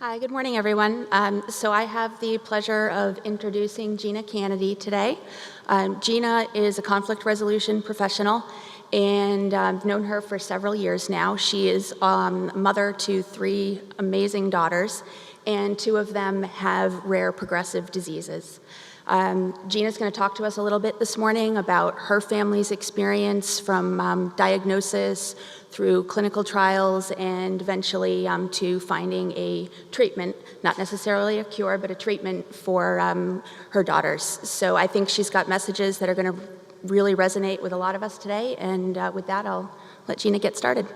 Hi, good morning, everyone. So I have the pleasure of introducing Gina Cannady today. Gina is a conflict resolution professional, and I've known her for several years now. She is mother to 3 amazing daughters, and 2 of them have rare progressive diseases. Gina's going to talk to us a little bit this morning about her family's experience from diagnosis through clinical trials and eventually to finding a treatment, not necessarily a cure, but a treatment for her daughters. So I think she's got messages that are going to really resonate with a lot of us today. And with that, I'll let Gina get started.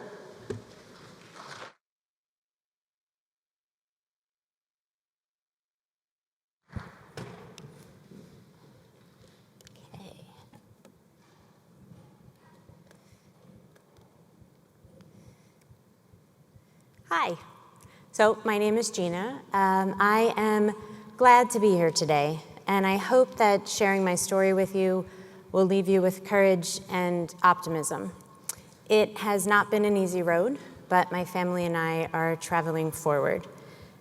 Hi, so my name is Gina. I am glad to be here today, and I hope that sharing my story with you will leave you with courage and optimism. It has not been an easy road, but my family and I are traveling forward,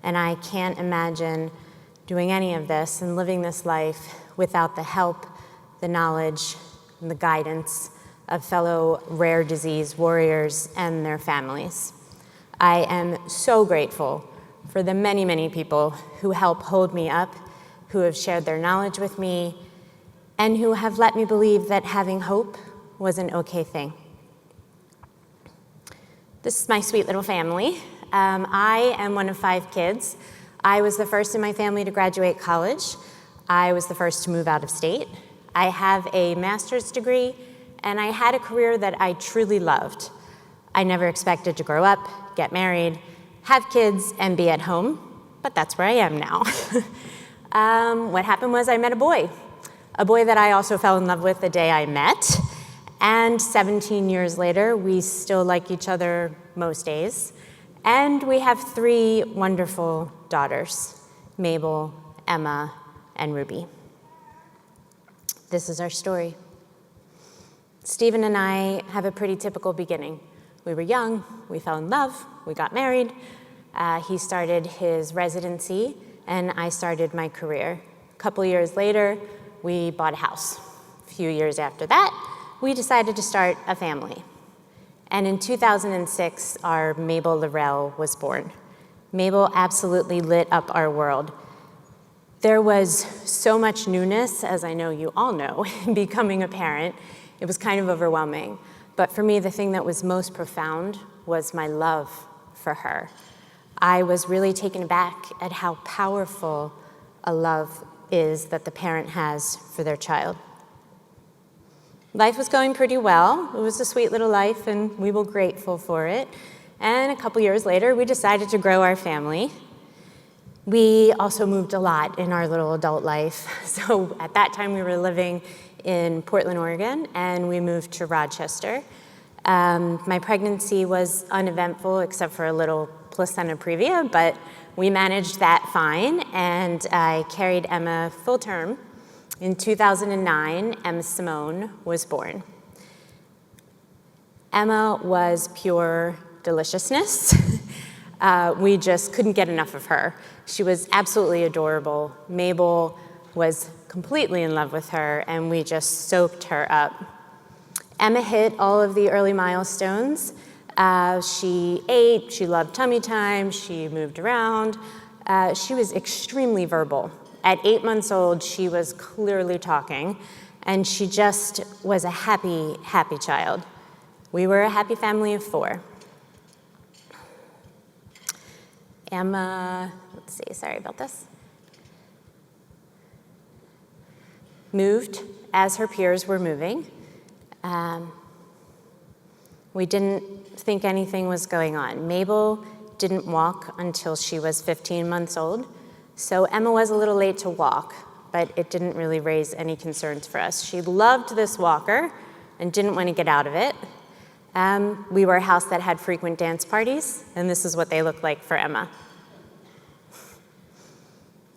and I can't imagine doing any of this and living this life without the help, the knowledge, and the guidance of fellow rare disease warriors and their families. I am so grateful for the many, many people who help hold me up, who have shared their knowledge with me, and who have let me believe that having hope was an okay thing. This is my sweet little family. I am one of 5 kids. I was the first in my family to graduate college. I was the first to move out of state. I have a master's degree, and I had a career that I truly loved. I never expected to grow up, get married, have kids, and be at home, but that's where I am now. What happened was I met a boy that I also fell in love with the day I met, and 17 years later, we still like each other most days, and we have 3 wonderful daughters, Mabel, Emma, and Ruby. This is our story. Stephen and I have a pretty typical beginning. We were young, we fell in love, we got married. He started his residency, and I started my career. A couple years later, we bought a house. A few years after that, we decided to start a family. And in 2006, our Mabel Laurel was born. Mabel absolutely lit up our world. There was so much newness, as I know you all know, in becoming a parent. It was kind of overwhelming. But for me, the thing that was most profound was my love for her. I was really taken aback at how powerful a love is that the parent has for their child. Life was going pretty well. It was a sweet little life, and we were grateful for it. And a couple years later, we decided to grow our family. We also moved a lot in our little adult life. So at that time, we were living in Portland, Oregon, and we moved to Rochester. My pregnancy was uneventful except for a little placenta previa, but we managed that fine, and I carried Emma full term. In 2009, Emma Simone was born. Emma was pure deliciousness. We just couldn't get enough of her. She was absolutely adorable. Mabel was completely in love with her, and we just soaked her up. Emma hit all of the early milestones. She ate, she loved tummy time, she moved around. She was extremely verbal. At 8 months old, she was clearly talking, and she just was a happy, happy child. We were a happy family of 4. Emma, let's see, sorry about this. Moved as her peers were moving. We didn't think anything was going on. Mabel didn't walk until she was 15 months old, so Emma was a little late to walk, but it didn't really raise any concerns for us. She loved this walker and didn't want to get out of it. We were a house that had frequent dance parties, and this is what they looked like for Emma.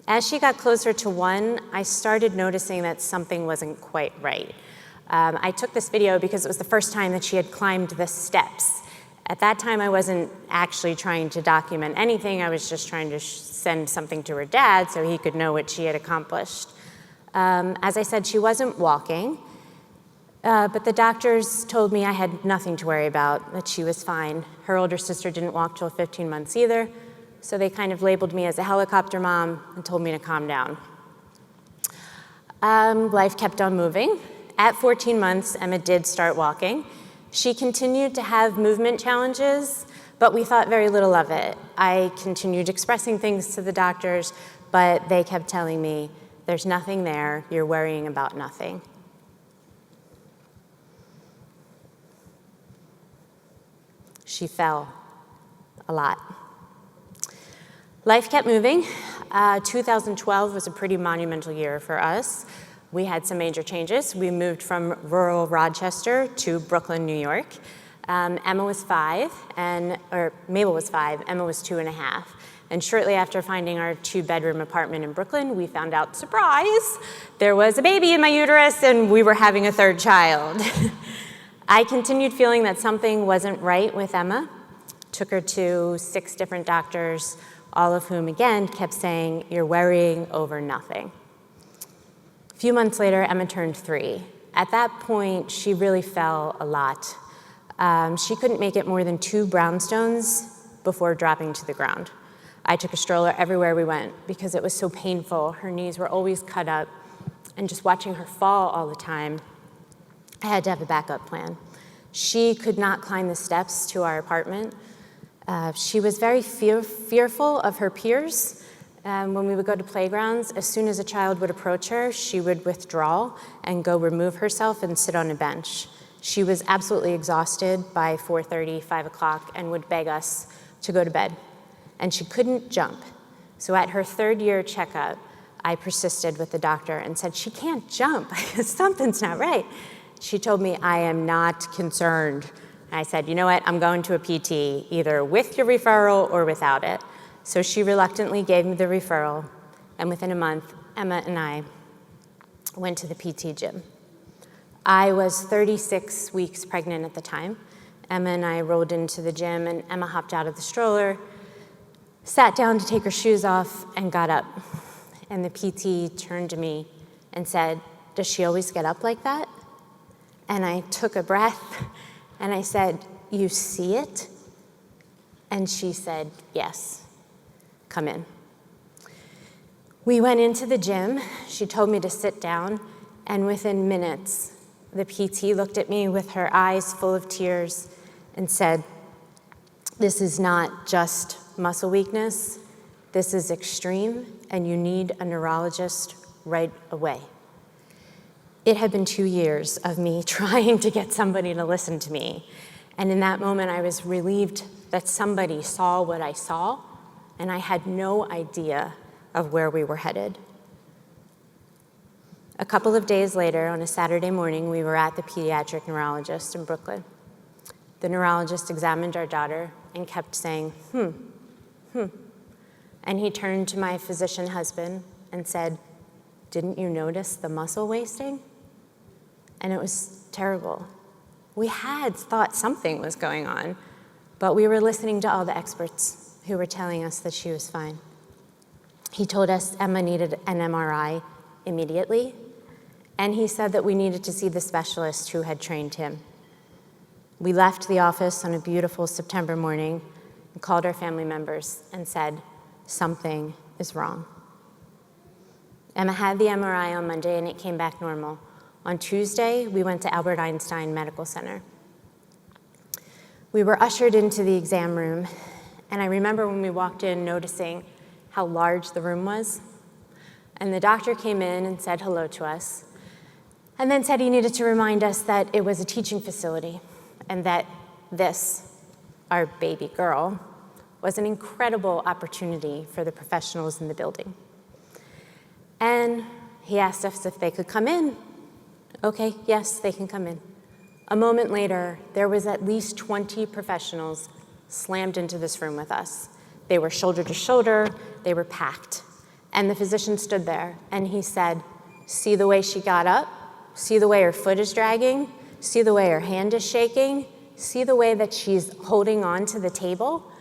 As she got closer to 1, I started noticing that something wasn't quite right. I took this video because it was the first time that she had climbed the steps. At that time, I wasn't actually trying to document anything. I was just trying to send something to her dad so he could know what she had accomplished. As I said, she wasn't walking, but the doctors told me I had nothing to worry about, that she was fine. Her older sister didn't walk till 15 months either, so they kind of labeled me as a helicopter mom and told me to calm down. Life kept on moving. At 14 months, Emma did start walking. She continued to have movement challenges, but we thought very little of it. I continued expressing things to the doctors, but they kept telling me, there's nothing there, you're worrying about nothing. She fell a lot. Life kept moving. 2012 was a pretty monumental year for us. We had some major changes. We moved from rural Rochester to Brooklyn, New York. Emma was 5, or Mabel was 5, Emma was 2.5. And shortly after finding our 2-bedroom apartment in Brooklyn, we found out, surprise, there was a baby in my uterus and we were having a 3rd child. I continued feeling that something wasn't right with Emma. Took her to 6 different doctors, all of whom, again, kept saying, you're worrying over nothing. A few months later, Emma turned 3. At that point, she really fell a lot. She couldn't make it more than 2 brownstones before dropping to the ground. I took a stroller everywhere we went because it was so painful. Her knees were always cut up, and just watching her fall all the time, I had to have a backup plan. She could not climb the steps to our apartment. She was very fearful of her peers. When we would go to playgrounds, as soon as a child would approach her, she would withdraw and go remove herself and sit on a bench. She was absolutely exhausted by 4:30, 5 o'clock, and would beg us to go to bed. And she couldn't jump. So at her 3rd year checkup, I persisted with the doctor and said, she can't jump, something's not right. She told me, I am not concerned. I said, you know what, I'm going to a PT, either with your referral or without it. So she reluctantly gave me the referral, and within a month, Emma and I went to the PT gym. I was 36 weeks pregnant at the time. Emma and I rolled into the gym, and Emma hopped out of the stroller, sat down to take her shoes off, and got up. And the PT turned to me and said, does she always get up like that? And I took a breath, and I said, you see it? And she said, yes, come in. We went into the gym. She told me to sit down, and within minutes, the PT looked at me with her eyes full of tears and said, this is not just muscle weakness, this is extreme, and you need a neurologist right away. It had been 2 years of me trying to get somebody to listen to me. And in that moment, I was relieved that somebody saw what I saw, and I had no idea of where we were headed. A couple of days later, on a Saturday morning, we were at the pediatric neurologist in Brooklyn. The neurologist examined our daughter and kept saying, And he turned to my physician husband and said, didn't you notice the muscle wasting? And it was terrible. We had thought something was going on, but we were listening to all the experts who were telling us that she was fine. He told us Emma needed an MRI immediately, and he said that we needed to see the specialist who had trained him. We left the office on a beautiful September morning and called our family members and said, something is wrong. Emma had the MRI on Monday, and it came back normal. On Tuesday, we went to Albert Einstein Medical Center. We were ushered into the exam room, and I remember when we walked in noticing how large the room was. And the doctor came in and said hello to us, and then said he needed to remind us that it was a teaching facility, and that this, our baby girl, was an incredible opportunity for the professionals in the building. And he asked us if they could come in. Okay, yes, they can come in. A moment later, there was at least 20 professionals slammed into this room with us. They were shoulder to shoulder, they were packed. And the physician stood there, and he said, see the way she got up? See the way her foot is dragging? See the way her hand is shaking? See the way that she's holding on to the table?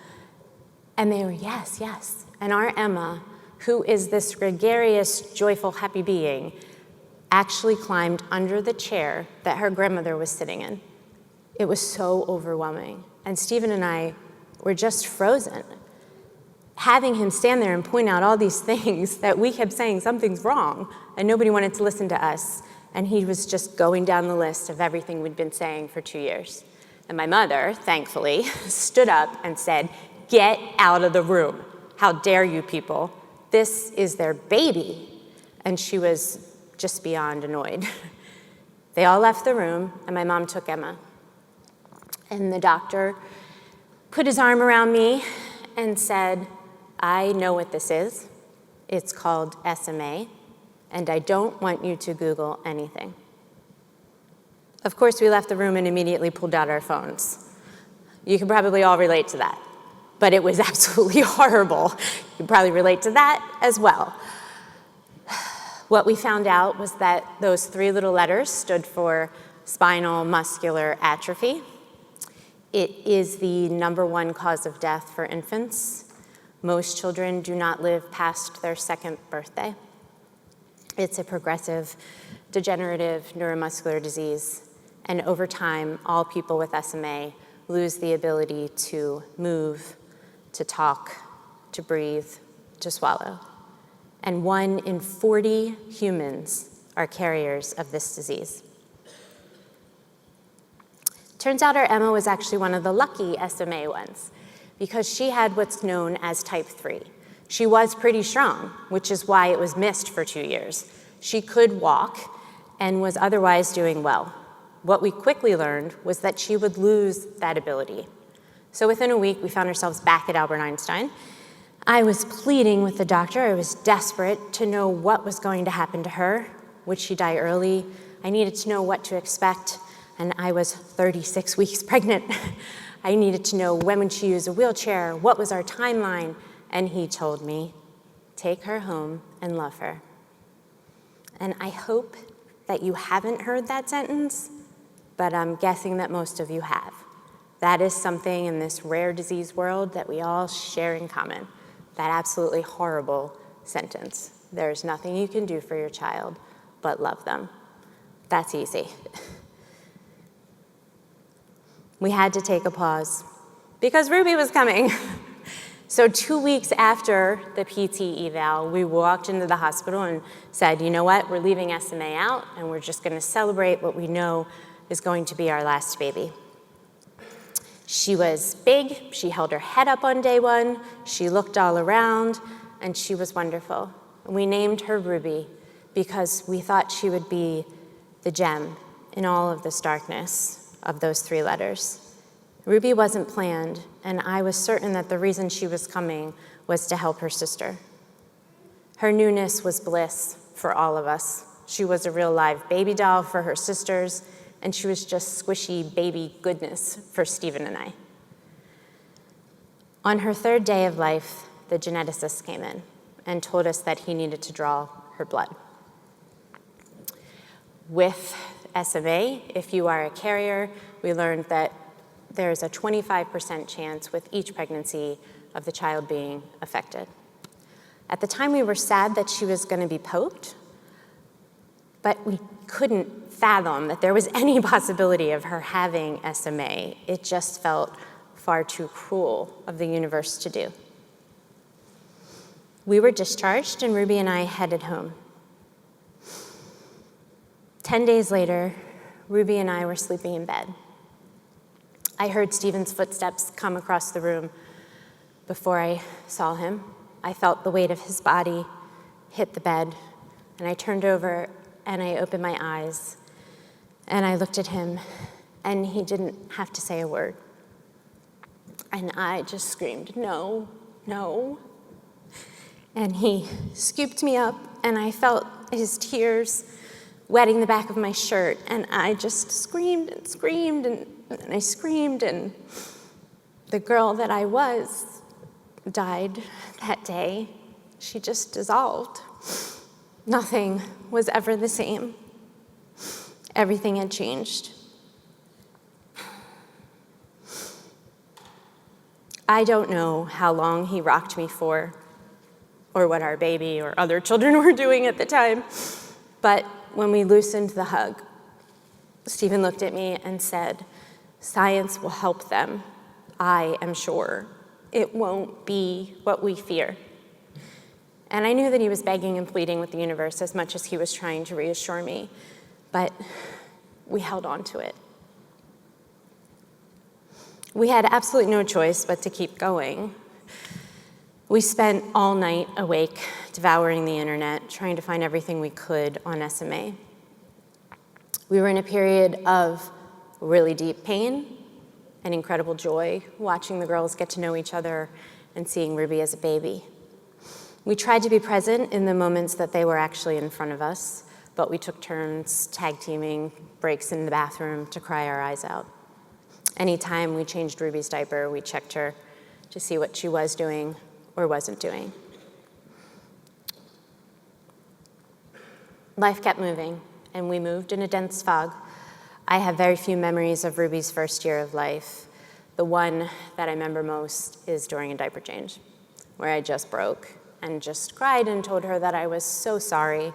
And they were, yes, yes. And our Emma, who is this gregarious, joyful, happy being, actually climbed under the chair that her grandmother was sitting in. It was so overwhelming. And Stephen and I were just frozen. Having him stand there and point out all these things that we kept saying something's wrong, and nobody wanted to listen to us. And he was just going down the list of everything we'd been saying for 2 years. And my mother, thankfully, stood up and said, "Get out of the room. How dare you people? This is their baby." And she was just beyond annoyed. They all left the room, and my mom took Emma. And the doctor put his arm around me and said, "I know what this is. It's called SMA, and I don't want you to Google anything." Of course, we left the room and immediately pulled out our phones. You can probably all relate to that, but it was absolutely horrible. You can probably relate to that as well. What we found out was that those 3 little letters stood for Spinal Muscular Atrophy. It is the #1 cause of death for infants. Most children do not live past their 2nd birthday. It's a progressive, degenerative neuromuscular disease, and over time, all people with SMA lose the ability to move, to talk, to breathe, to swallow. And 1 in 40 humans are carriers of this disease. Turns out our Emma was actually one of the lucky SMA ones because she had what's known as type 3. She was pretty strong, which is why it was missed for 2 years. She could walk and was otherwise doing well. What we quickly learned was that she would lose that ability. So within a week, we found ourselves back at Albert Einstein. I was pleading with the doctor. I was desperate to know what was going to happen to her. Would she die early? I needed to know what to expect. And I was 36 weeks pregnant. I needed to know when would she use a wheelchair, what was our timeline, and he told me, take her home and love her. And I hope that you haven't heard that sentence, but I'm guessing that most of you have. That is something in this rare disease world that we all share in common, that absolutely horrible sentence. There's nothing you can do for your child but love them. That's easy. We had to take a pause because Ruby was coming. So 2 weeks after the PT eval, we walked into the hospital and said, you know what, we're leaving SMA out and we're just gonna celebrate what we know is going to be our last baby. She was big, she held her head up on day 1, she looked all around, and she was wonderful. We named her Ruby because we thought she would be the gem in all of this darkness of those 3 letters. Ruby wasn't planned, and I was certain that the reason she was coming was to help her sister. Her newness was bliss for all of us. She was a real live baby doll for her sisters, and she was just squishy baby goodness for Stephen and I. On her 3rd day of life, the geneticist came in and told us that he needed to draw her blood. With SMA, if you are a carrier, we learned that there's a 25% chance with each pregnancy of the child being affected. At the time, we were sad that she was going to be poked, but we couldn't fathom that there was any possibility of her having SMA. It just felt far too cruel of the universe to do. We were discharged, and Ruby and I headed home. 10 days later, Ruby and I were sleeping in bed. I heard Stephen's footsteps come across the room before I saw him. I felt the weight of his body hit the bed, and I turned over and I opened my eyes, and I looked at him, and he didn't have to say a word. And I just screamed, no, no. And he scooped me up, and I felt his tears wetting the back of my shirt, and I just screamed and screamed, and I screamed, and the girl that I was died that day. She just dissolved. Nothing was ever the same. Everything had changed. I don't know how long he rocked me for, or what our baby or other children were doing at the time, but when we loosened the hug, Stephen looked at me and said, "Science will help them. I am sure. It won't be what we fear." And I knew that he was begging and pleading with the universe as much as he was trying to reassure me, but we held on to it. We had absolutely no choice but to keep going. We spent all night awake, devouring the internet, trying to find everything we could on SMA. We were in a period of really deep pain and incredible joy, watching the girls get to know each other and seeing Ruby as a baby. We tried to be present in the moments that they were actually in front of us, but we took turns tag teaming breaks in the bathroom to cry our eyes out. Anytime we changed Ruby's diaper, we checked her to see what she was doing or wasn't doing. Life kept moving, and we moved in a dense fog. I have very few memories of Ruby's first year of life. The one that I remember most is during a diaper change, where I just broke and just cried and told her that I was so sorry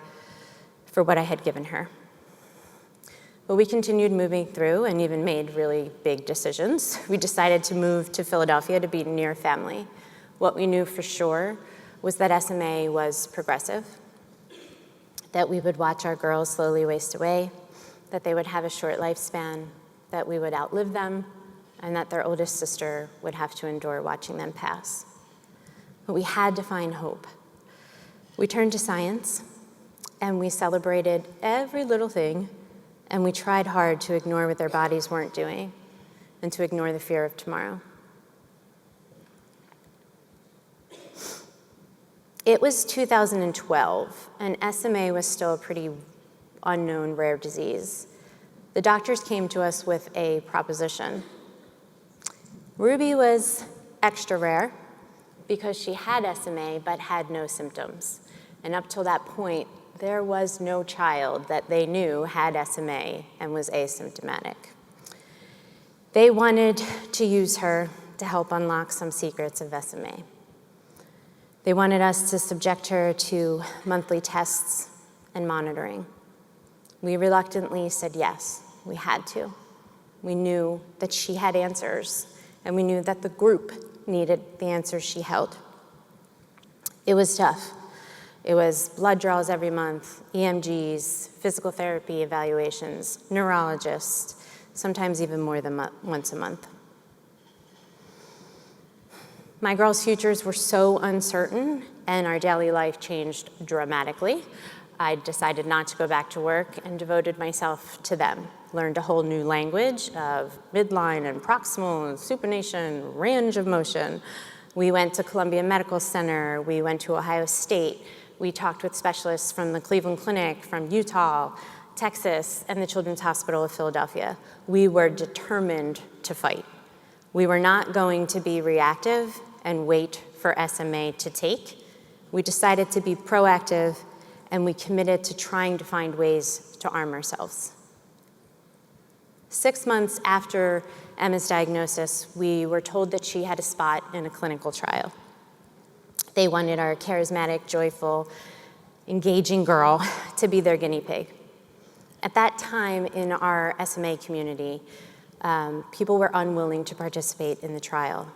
for what I had given her. But we continued moving through and even made really big decisions. We decided to move to Philadelphia to be near family. What we knew for sure was that SMA was progressive, that we would watch our girls slowly waste away, that they would have a short lifespan, that we would outlive them, and that their oldest sister would have to endure watching them pass. But we had to find hope. We turned to science, and we celebrated every little thing, and we tried hard to ignore what their bodies weren't doing and to ignore the fear of tomorrow. It was 2012, and SMA was still a pretty unknown rare disease. The doctors came to us with a proposition. Ruby was extra rare because she had SMA but had no symptoms. And up till that point, there was no child that they knew had SMA and was asymptomatic. They wanted to use her to help unlock some secrets of SMA. They wanted us to subject her to monthly tests and monitoring. We reluctantly said yes, we had to. We knew that she had answers, and we knew that the group needed the answers she held. It was tough. It was blood draws every month, EMGs, physical therapy evaluations, neurologists, sometimes even more than once a month. My girls' futures were so uncertain, and our daily life changed dramatically. I decided not to go back to work and devoted myself to them. Learned a whole new language of midline and proximal and supination, range of motion. We went to Columbia Medical Center. We went to Ohio State. We talked with specialists from the Cleveland Clinic, from Utah, Texas, and the Children's Hospital of Philadelphia. We were determined to fight. We were not going to be reactive and wait for SMA to take. We decided to be proactive, and we committed to trying to find ways to arm ourselves. 6 months after Emma's diagnosis, we were told that she had a spot in a clinical trial. They wanted our charismatic, joyful, engaging girl to be their guinea pig. At that time in our SMA community, people were unwilling to participate in the trial.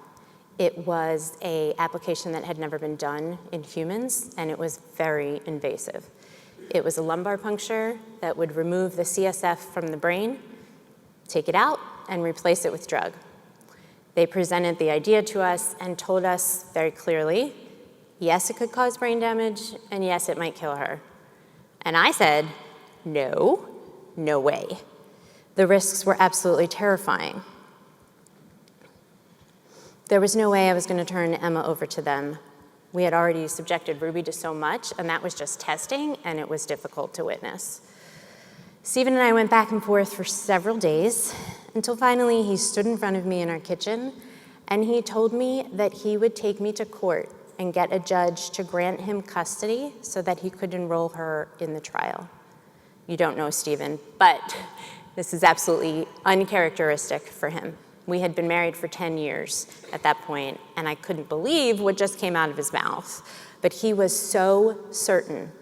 It was an application that had never been done in humans, and it was very invasive. It was a lumbar puncture that would remove the CSF from the brain, take it out, and replace it with drug. They presented the idea to us and told us very clearly, yes, it could cause brain damage, and yes, it might kill her. And I said, no way. The risks were absolutely terrifying. There was no way I was going to turn Emma over to them. We had already subjected Ruby to so much, and that was just testing, and it was difficult to witness. Stephen and I went back and forth for several days until finally he stood in front of me in our kitchen, and he told me that he would take me to court and get a judge to grant him custody so that he could enroll her in the trial. You don't know Stephen, but this is absolutely uncharacteristic for him. We had been married for 10 years at that point, and I couldn't believe what just came out of his mouth. But he was so certain,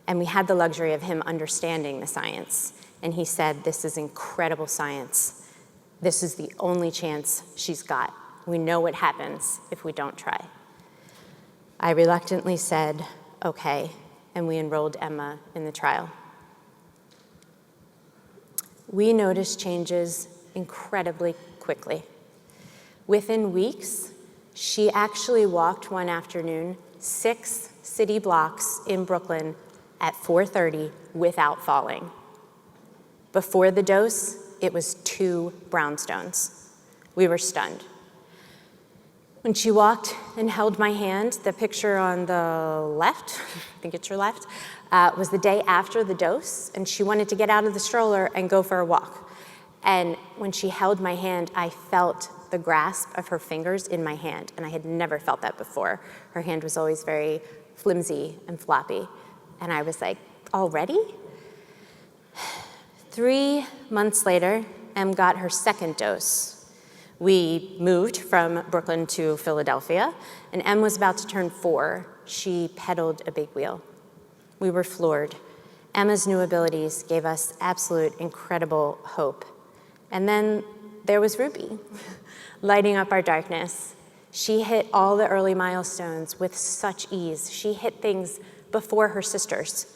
and we had the luxury of him understanding the science. And he said, "This is incredible science. This is the only chance she's got. We know what happens if we don't try." I reluctantly said, "Okay," and we enrolled Emma in the trial. We noticed changes incredibly quickly. Within weeks, she actually walked one afternoon 6 city blocks in Brooklyn at 4:30 without falling. Before the dose, it was 2 brownstones. We were stunned. When she walked and held my hand, the picture on the left, I think it's your left, was the day after the dose, and she wanted to get out of the stroller and go for a walk. And when she held my hand, I felt the grasp of her fingers in my hand, and I had never felt that before. Her hand was always very flimsy and floppy, and I was like, already? 3 months later, Em got her second dose. We moved from Brooklyn to Philadelphia, and Em was about to turn 4. She pedaled a big wheel. We were floored. Emma's new abilities gave us absolute incredible hope. And then there was Ruby, lighting up our darkness. She hit all the early milestones with such ease. She hit things before her sisters.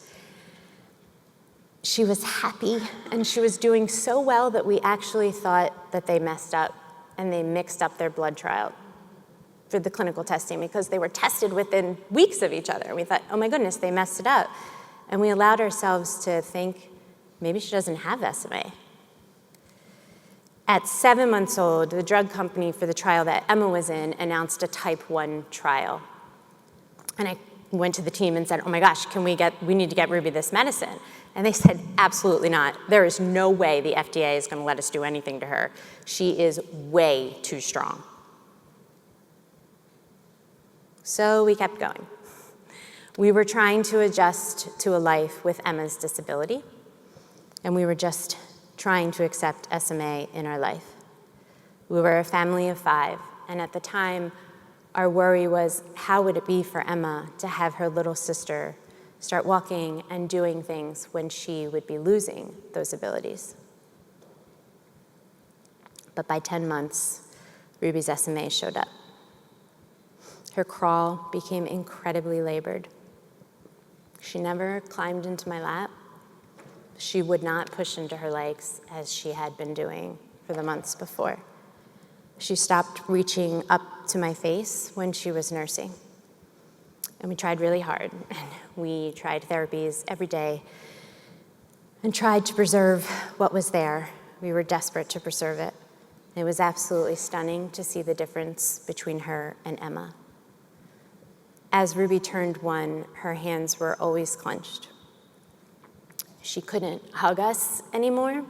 She was happy, and she was doing so well that we actually thought that they messed up, and they mixed up their blood trial for the clinical testing because they were tested within weeks of each other. We thought, oh my goodness, they messed it up. And we allowed ourselves to think, maybe she doesn't have SMA. At 7 months old, the drug company for the trial that Emma was in announced a type 1 trial. And I went to the team and said, oh my gosh, we need to get Ruby this medicine. And they said, absolutely not. There is no way the FDA is gonna let us do anything to her. She is way too strong. So we kept going. We were trying to adjust to a life with Emma's disability, and we were just trying to accept SMA in our life. We were a family of 5, and at the time, our worry was, how would it be for Emma to have her little sister start walking and doing things when she would be losing those abilities? But by 10 months, Ruby's SMA showed up. Her crawl became incredibly labored. She never climbed into my lap. She would not push into her legs as she had been doing for the months before. She stopped reaching up to my face when she was nursing. And we tried really hard. And we tried therapies every day and tried to preserve what was there. We were desperate to preserve it. It was absolutely stunning to see the difference between her and Emma. As Ruby turned 1, her hands were always clenched. She couldn't hug us anymore.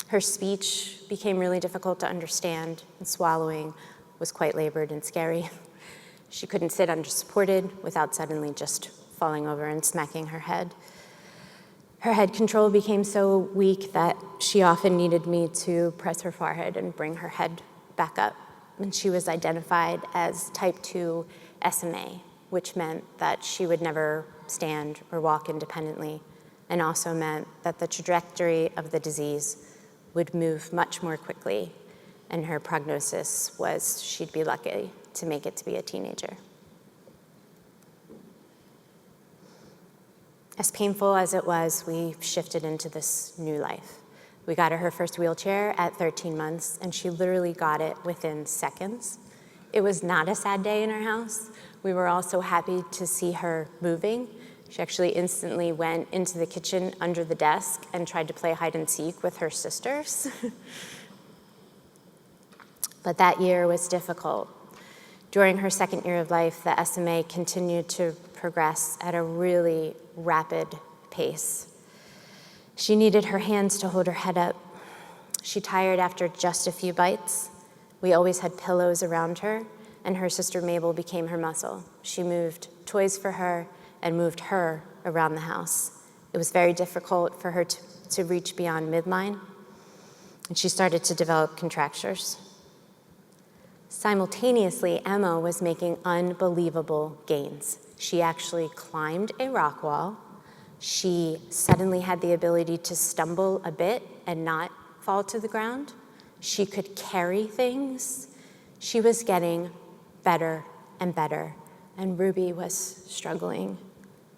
Her speech became really difficult to understand, and swallowing was quite labored and scary. She couldn't sit unsupported without suddenly just falling over and smacking her head. Her head control became so weak that she often needed me to press her forehead and bring her head back up. And she was identified as type 2 SMA, which meant that she would never stand or walk independently, and also meant that the trajectory of the disease would move much more quickly, and her prognosis was she'd be lucky to make it to be a teenager. As painful as it was, we shifted into this new life. We got her first wheelchair at 13 months, and she literally got it within seconds. It was not a sad day in our house. We were all so happy to see her moving. She actually instantly went into the kitchen under the desk and tried to play hide and seek with her sisters. But that year was difficult. During her second year of life, the SMA continued to progress at a really rapid pace. She needed her hands to hold her head up. She tired after just a few bites. We always had pillows around her, and her sister Mabel became her muscle. She moved toys for her and moved her around the house. It was very difficult for her to reach beyond midline. and she started to develop contractures. Simultaneously, Emma was making unbelievable gains. She actually climbed a rock wall. She suddenly had the ability to stumble a bit and not fall to the ground. She could carry things. She was getting better and better, and Ruby was struggling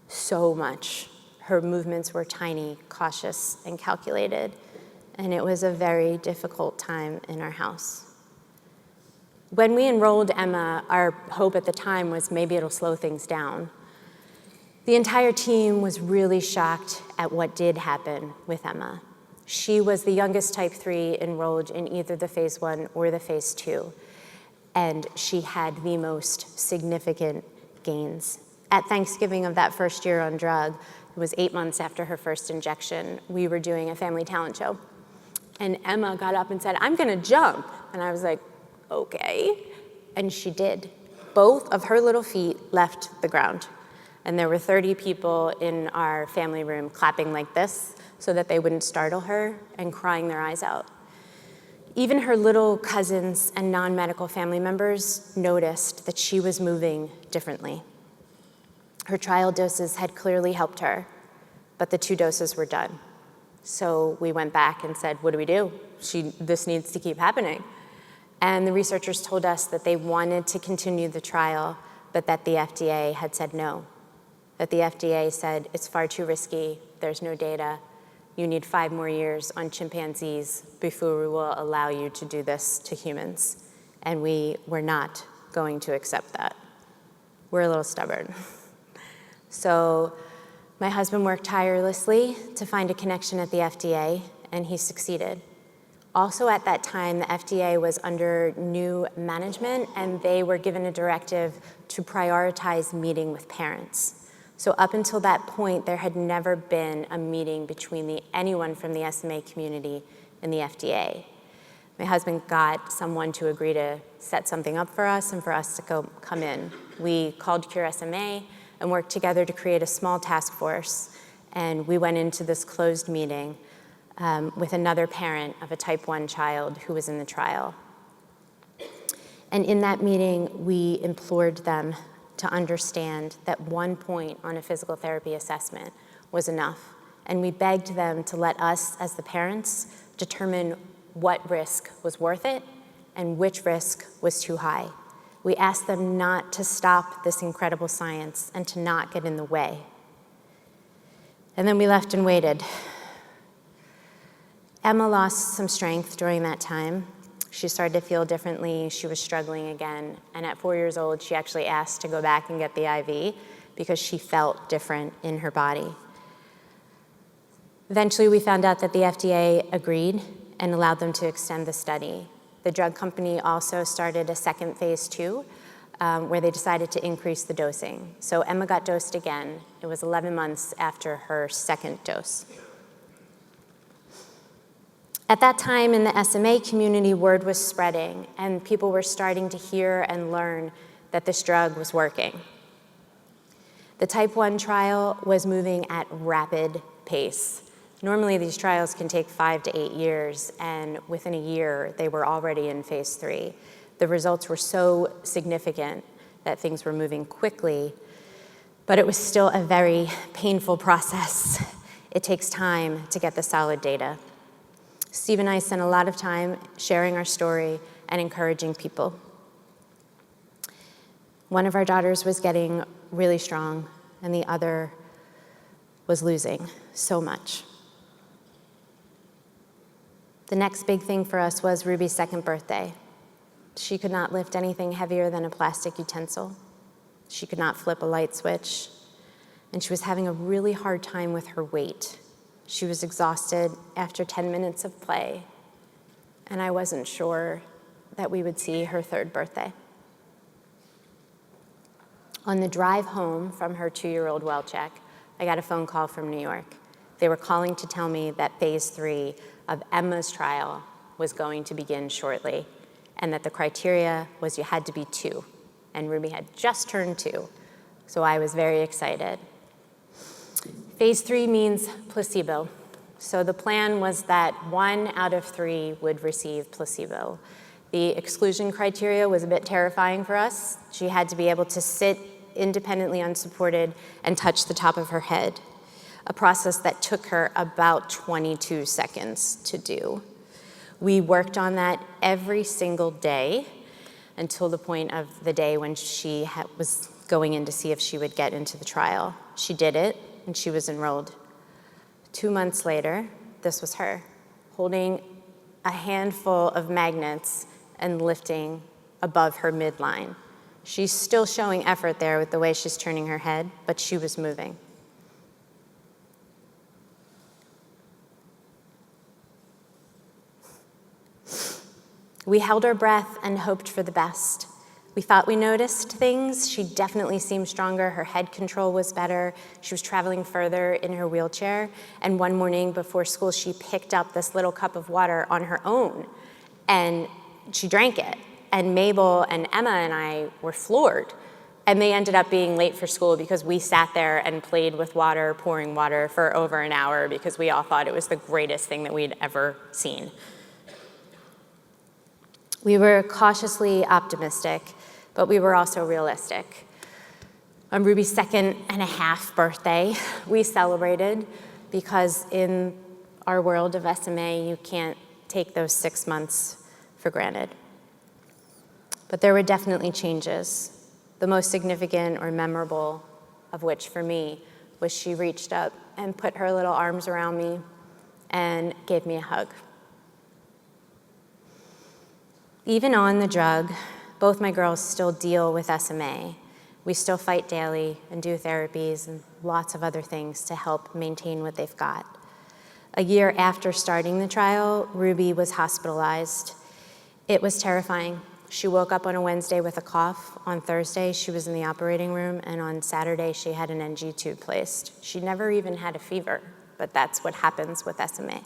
so much. Her movements were tiny, cautious, and calculated, and it was a very difficult time in our house. When we enrolled Emma, our hope at the time was maybe it'll slow things down. The entire team was really shocked at what did happen with Emma. She was the youngest type 3 enrolled in either the phase 1 or the phase 2, and she had the most significant gains. At Thanksgiving of that first year on drug, it was 8 months after her first injection, we were doing a family talent show. And Emma got up and said, "I'm gonna jump." And I was like, okay. And she did. Both of her little feet left the ground. And there were 30 people in our family room clapping like this so that they wouldn't startle her and crying their eyes out. Even her little cousins and non-medical family members noticed that she was moving differently. Her trial doses had clearly helped her, but the 2 doses were done. So we went back and said, what do? This needs to keep happening. And the researchers told us that they wanted to continue the trial, but that the FDA had said no. That the FDA said, it's far too risky, there's no data, you need 5 more years on chimpanzees before we will allow you to do this to humans. And we were not going to accept that. We're a little stubborn. So my husband worked tirelessly to find a connection at the FDA, and he succeeded. Also at that time, the FDA was under new management, and they were given a directive to prioritize meeting with parents. So up until that point, there had never been a meeting between anyone from the SMA community and the FDA. My husband got someone to agree to set something up for us and for us to come in. We called Cure SMA and worked together to create a small task force, and we went into this closed meeting with another parent of a type 1 child who was in the trial. And in that meeting, we implored them to understand that 1 point on a physical therapy assessment was enough. And we begged them to let us, as the parents, determine what risk was worth it and which risk was too high. We asked them not to stop this incredible science and to not get in the way. And then we left and waited. Emma lost some strength during that time. She started to feel differently. She was struggling again. And at 4 years old, she actually asked to go back and get the IV because she felt different in her body. Eventually, we found out that the FDA agreed and allowed them to extend the study. The drug company also started a second phase 2 where they decided to increase the dosing. So Emma got dosed again. It was 11 months after her second dose. At that time in the SMA community, word was spreading, and people were starting to hear and learn that this drug was working. The type 1 trial was moving at rapid pace. Normally, these trials can take 5 to 8 years, and within a year, they were already in phase 3. The results were so significant that things were moving quickly, but it was still a very painful process. It takes time to get the solid data. Steve and I spent a lot of time sharing our story and encouraging people. One of our daughters was getting really strong, and the other was losing so much. The next big thing for us was Ruby's second birthday. She could not lift anything heavier than a plastic utensil. She could not flip a light switch, and she was having a really hard time with her weight. She was exhausted after 10 minutes of play, and I wasn't sure that we would see her third birthday. On the drive home from her 2-year-old well check, I got a phone call from New York. They were calling to tell me that phase 3 of Emma's trial was going to begin shortly, and that the criteria was you had to be 2, and Ruby had just turned 2, so I was very excited. Phase 3 means placebo. So the plan was that 1 out of 3 would receive placebo. The exclusion criteria was a bit terrifying for us. She had to be able to sit independently unsupported and touch the top of her head, a process that took her about 22 seconds to do. We worked on that every single day until the point of the day when she was going in to see if she would get into the trial. She did it, and she was enrolled. 2 months later, this was her, holding a handful of magnets and lifting above her midline. She's still showing effort there with the way she's turning her head, but she was moving. We held our breath and hoped for the best. We thought we noticed things. She definitely seemed stronger. Her head control was better. She was traveling further in her wheelchair. And one morning before school, she picked up this little cup of water on her own, and she drank it. And Mabel and Emma and I were floored. And they ended up being late for school because we sat there and played with water, pouring water for over an hour because we all thought it was the greatest thing that we'd ever seen. We were cautiously optimistic, but we were also realistic. On Ruby's 2.5 birthday, we celebrated because in our world of SMA, you can't take those 6 months for granted. But there were definitely changes, the most significant or memorable of which for me was she reached up and put her little arms around me and gave me a hug. Even on the drug, both my girls still deal with SMA. We still fight daily and do therapies and lots of other things to help maintain what they've got. A year after starting the trial, Ruby was hospitalized. It was terrifying. She woke up on a Wednesday with a cough. On Thursday, she was in the operating room, and on Saturday, she had an NG tube placed. She never even had a fever, but that's what happens with SMA.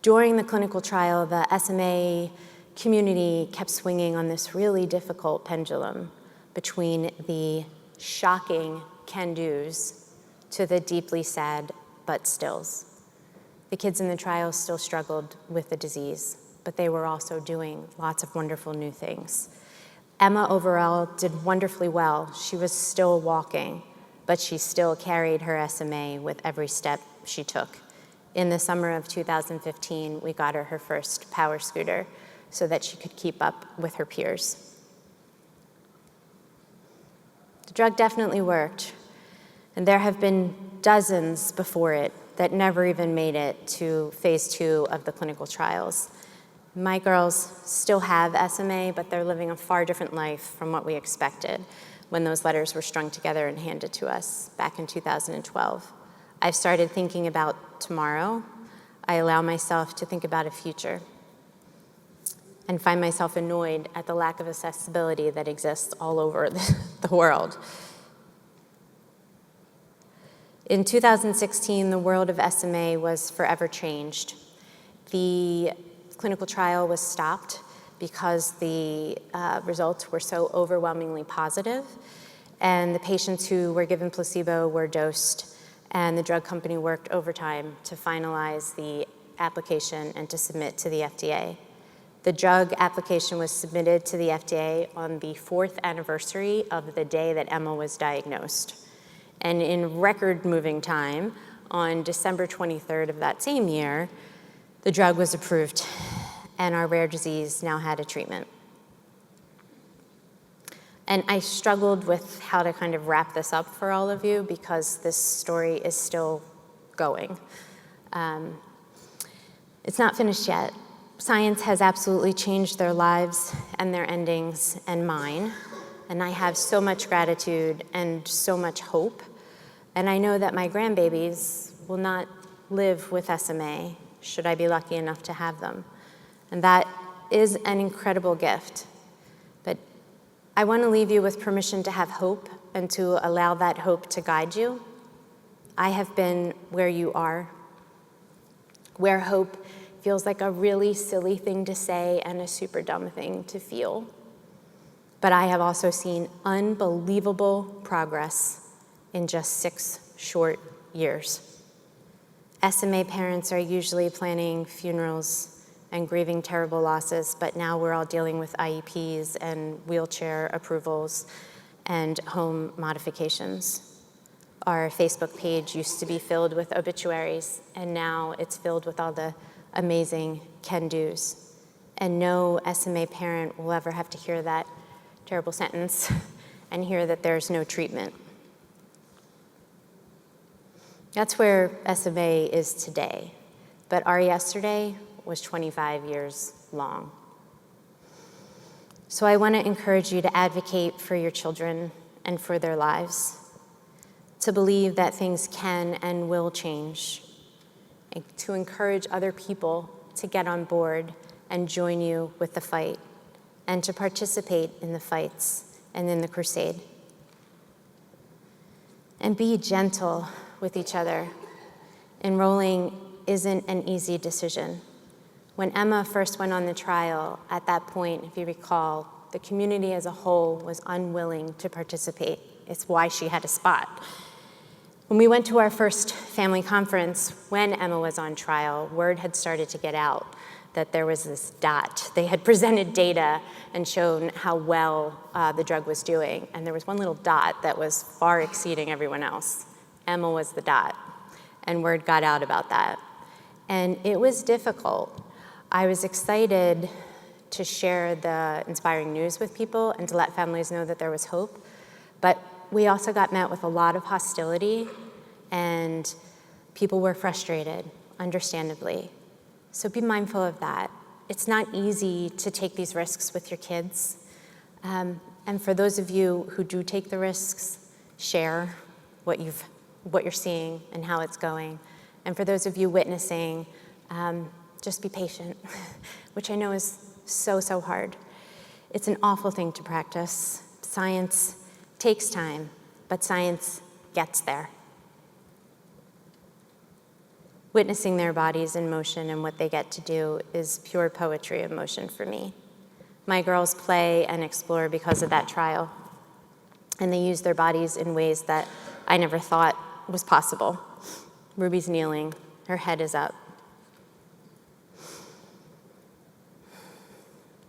During the clinical trial, the SMA community kept swinging on this really difficult pendulum between the shocking can-dos to the deeply sad but stills. The kids in the trial still struggled with the disease, but they were also doing lots of wonderful new things. Emma overall did wonderfully well. She was still walking, but she still carried her SMA with every step she took. In the summer of 2015, we got her first power scooter so that she could keep up with her peers. The drug definitely worked, and there have been dozens before it that never even made it to phase 2 of the clinical trials. My girls still have SMA, but they're living a far different life from what we expected when those letters were strung together and handed to us back in 2012. I've started thinking about tomorrow. I allow myself to think about a future and find myself annoyed at the lack of accessibility that exists all over the world. In 2016, the world of SMA was forever changed. The clinical trial was stopped because the results were so overwhelmingly positive, and the patients who were given placebo were dosed, and the drug company worked overtime to finalize the application and to submit to the FDA. The drug application was submitted to the FDA on the 4th anniversary of the day that Emma was diagnosed. And in record-moving time, on December 23rd of that same year, the drug was approved, and our rare disease now had a treatment. And I struggled with how to kind of wrap this up for all of you because this story is still going. It's not finished yet. Science has absolutely changed their lives and their endings and mine. And I have so much gratitude and so much hope. And I know that my grandbabies will not live with SMA, should I be lucky enough to have them. And that is an incredible gift. But I want to leave you with permission to have hope and to allow that hope to guide you. I have been where you are, where hope feels like a really silly thing to say and a super dumb thing to feel. But I have also seen unbelievable progress in just 6 short years. SMA parents are usually planning funerals and grieving terrible losses, but now we're all dealing with IEPs and wheelchair approvals and home modifications. Our Facebook page used to be filled with obituaries, and now it's filled with all the amazing can-dos. And no SMA parent will ever have to hear that terrible sentence and hear that there's no treatment. That's where SMA is today, but our yesterday was 25 years long. So I want to encourage you to advocate for your children and for their lives, to believe that things can and will change, and to encourage other people to get on board and join you with the fight, and to participate in the fights and in the crusade. And be gentle with each other. Enrolling isn't an easy decision. When Emma first went on the trial, at that point, if you recall, the community as a whole was unwilling to participate. It's why she had a spot. When we went to our first family conference, when Emma was on trial, word had started to get out that there was this dot. They had presented data and shown how well the drug was doing, and there was one little dot that was far exceeding everyone else. Emma was the dot, and word got out about that. And it was difficult. I was excited to share the inspiring news with people and to let families know that there was hope, but we also got met with a lot of hostility, and people were frustrated, understandably. So be mindful of that. It's not easy to take these risks with your kids. And for those of you who do take the risks, share what you're seeing and how it's going. And for those of you witnessing, just be patient, which I know is so hard. It's an awful thing to practice. Science takes time, but science gets there. Witnessing their bodies in motion and what they get to do is pure poetry of motion for me. My girls play and explore because of that trial, and they use their bodies in ways that I never thought was possible. Ruby's kneeling, her head is up.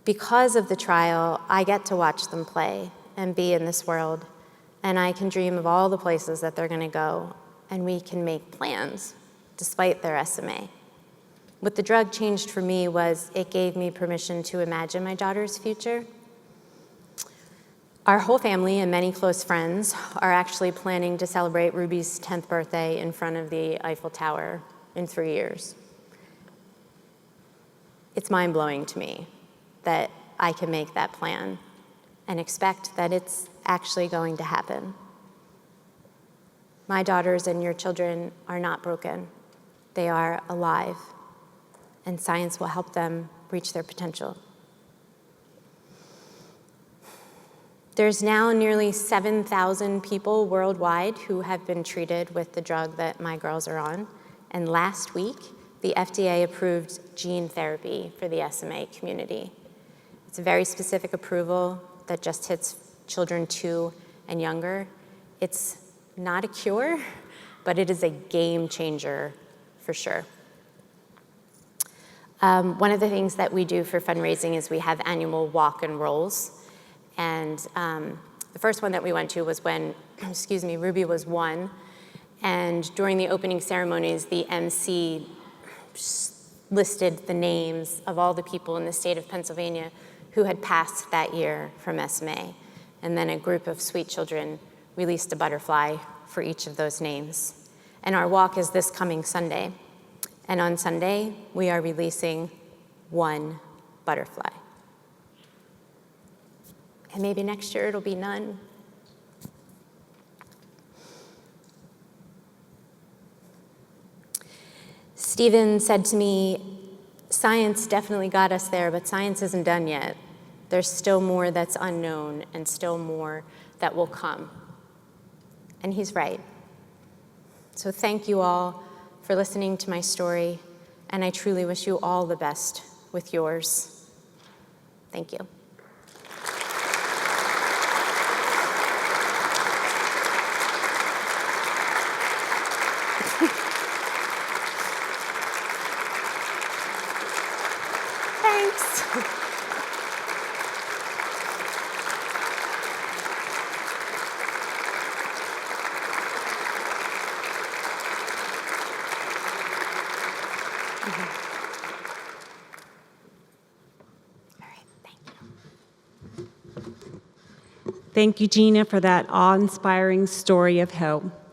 Because of the trial, I get to watch them play and be in this world, and I can dream of all the places that they're gonna go, and we can make plans despite their SMA. What the drug changed for me was it gave me permission to imagine my daughter's future. Our whole family and many close friends are actually planning to celebrate Ruby's 10th birthday in front of the Eiffel Tower in 3 years. It's mind-blowing to me that I can make that plan and expect that it's actually going to happen. My daughters and your children are not broken. They are alive, and science will help them reach their potential. There's now nearly 7,000 people worldwide who have been treated with the drug that my girls are on, and last week, the FDA approved gene therapy for the SMA community. It's a very specific approval that just hits children 2 and younger. It's not a cure, but it is a game changer for sure. One of the things that we do for fundraising is we have annual walk and rolls. And the first one that we went to was when, Ruby was 1. And during the opening ceremonies, the MC listed the names of all the people in the state of Pennsylvania who had passed that year from SMA. And then a group of sweet children released a butterfly for each of those names. And our walk is this coming Sunday. And on Sunday, we are releasing 1 butterfly. And maybe next year it'll be none. Stephen said to me, science definitely got us there, but science isn't done yet. There's still more that's unknown and still more that will come. And he's right. So thank you all for listening to my story, and I truly wish you all the best with yours. Thank you. All right, thank you. Thank you, Gina, for that awe-inspiring story of hope.